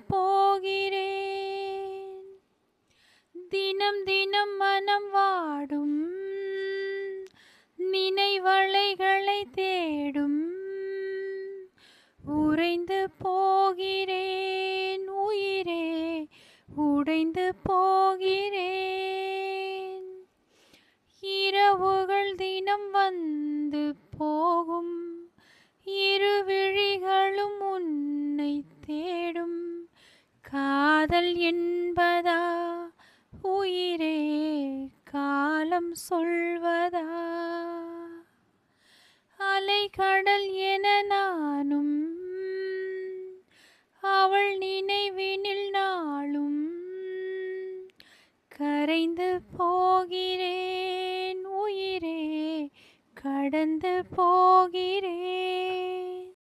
போகிறேன். தினம் தினம் மனம் வாடும் நினைவலைகளை தேடும். உறைந்து போகிறேன் உயிரே, உடைந்து போகிறேன். இரவுகள் தினம் வந்து போகும், இரு விழிகளும் உன்னை தேடும். காதல் என்பதா உயிரே, காலம் சொல்வதா? அலைகடல் என நானும் அவள் நினைவினில் நாளும் கரைந்து போகிறேன் உயிரே, கடந்து போகிறேன்.